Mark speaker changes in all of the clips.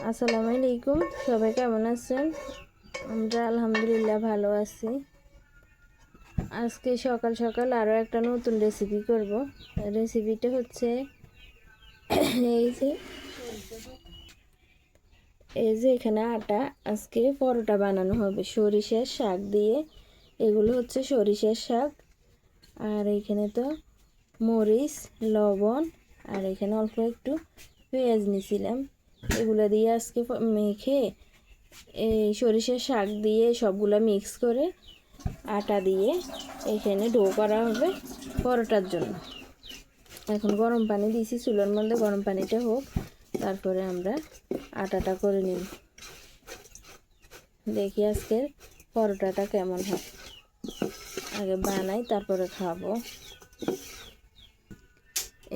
Speaker 1: আসসালামু আলাইকুম, সবাই কেমন আছেন? আমরা আলহামদুলিল্লাহ ভালো আছি। আজকে সকাল সকাল আরও একটা নতুন রেসিপি করব। রেসিপিটা হচ্ছে এই যে এখানে আটা, আজকে পরোটা বানানো হবে সরিষার শাক দিয়ে। এগুলো হচ্ছে সরিষার শাক, আর এখানে তো মরিচ, লবণ, আর এখানে অল্প একটু পেঁয়াজ নিয়েছিলাম। এগুলো দিয়ে আজকে মেখে এই সরিষার শাক দিয়ে সবগুলো মিক্স করে আটা দিয়ে এখানে ডো করা হবে পরোটার জন্য। এখন গরম পানি দিয়েছি চুলার মধ্যে, গরম পানিটা হোক, তারপরে আমরা আটাটা করে নিব। দেখি আজকের পরোটাটা কেমন হয়, আগে বানাই তারপরে খাবো।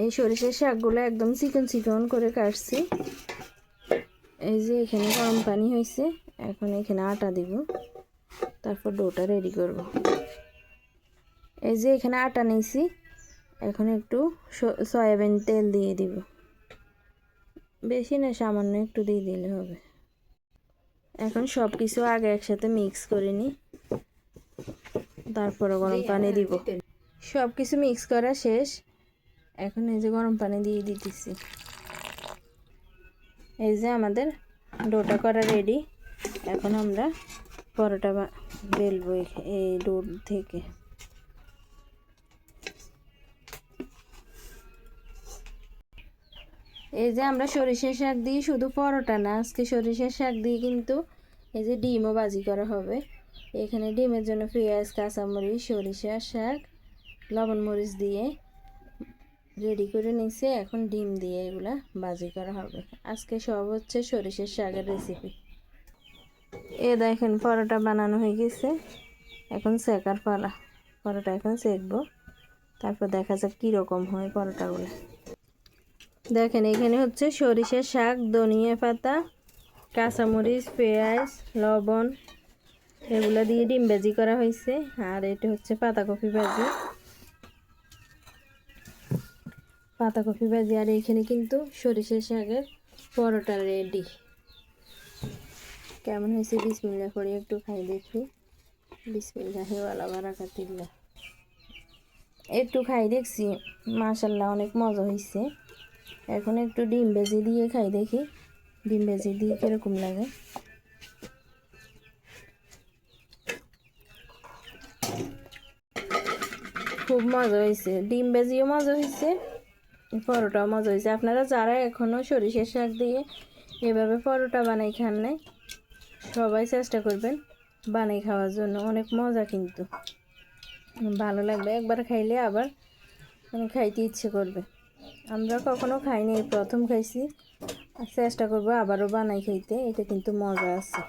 Speaker 1: এই সরিষার শাকগুলো একদম চিকন চিকন করে কাটছি। এই যে এখানে গরম পানি হয়েছে, এখন এখানে আটা দিব, তারপর ডোটা রেডি করব। এই যে এখানে আটা নিয়েছি, এখন একটু সয়াবিন তেল দিয়ে দিব, বেশি না, সামান্য একটু দিয়ে দিলে হবে। এখন সব কিছু আগে একসাথে মিক্স করে নিই, তারপরে গরম পানি দিব। সব কিছু মিক্স করা শেষ, এখন এই যে গরম পানি দিয়ে দিতেছি। এই যে আমাদের ডোটা করা রেডি। এখন আমরা পরোটা বেলবো এই ডো থেকে। এই যে আমরা সরিষার শাক দিয়ে শুধু পরোটা না, আজকে সরিষার শাক দিয়ে কিন্তু এই যে ডিমও ভাজি করা হবে। এখানে ডিমের জন্য পেঁয়াজ, কাঁচামরিচ, সরিষার শাক, লবণ মরিচ দিয়ে রেডি করে নিচ্ছে। এখন ডিম দিয়ে এগুলা ভাজি করা হবে। আজকে সব হচ্ছে সরিষার শাকের রেসিপি। এ দেখেন পরোটা বানানো হয়ে গেছে, এখন সেকার পালা। পরোটা এখন সেকবো, তারপর দেখা যাক কীরকম হয় পরোটাগুলো। দেখেন এখানে হচ্ছে সরিষার শাক, ধনিয়া পাতা, কাঁচামরিচ, পেঁয়াজ, লবণ এগুলো দিয়ে ডিম ভাজি করা হয়েছে। আর এটা হচ্ছে পাতাকপি ভাজি, পাতাকপি ভাজি। আর এখানে কিন্তু সরিষার শাকের পরোটা রেডি। কেমন হয়েছে বিসমিল্লাহ করে একটু খাই দেখি। বিসমিল্লাহি ওয়ালা বারাকাতিল্লাহ। একটু খাই দেখছি, মাশাআল্লাহ অনেক মজা হয়েছে। এখন একটু ডিম ভেজে দিয়ে খাই দেখি, ডিম ভেজে দিয়ে কীরকম লাগে। খুব মজা হয়েছে, ডিম ভেজিও মজা হয়েছে, পরোটাও মজা হয়েছে। আপনারা যারা এখনও সরিষার শাক দিয়ে এভাবে পরোটা বানাই খান নাই, সবাই চেষ্টা করবেন বানাই খাওয়ার জন্য। অনেক মজা, কিন্তু ভালো লাগবে। একবার খাইলে আবার খাইতে ইচ্ছে করবে। আমরা কখনো খাইনি, প্রথম খাইছি, চেষ্টা করবো আবারও বানাই খাইতে। এটা কিন্তু মজা আছে।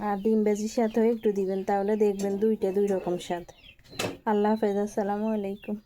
Speaker 1: আর ডিম ভাজির সাথেও একটু দিবেন, তাহলে দেখবেন দুইটা দুই রকম স্বাদ। আল্লাহ হাফেজ, আসসালামু আলাইকুম।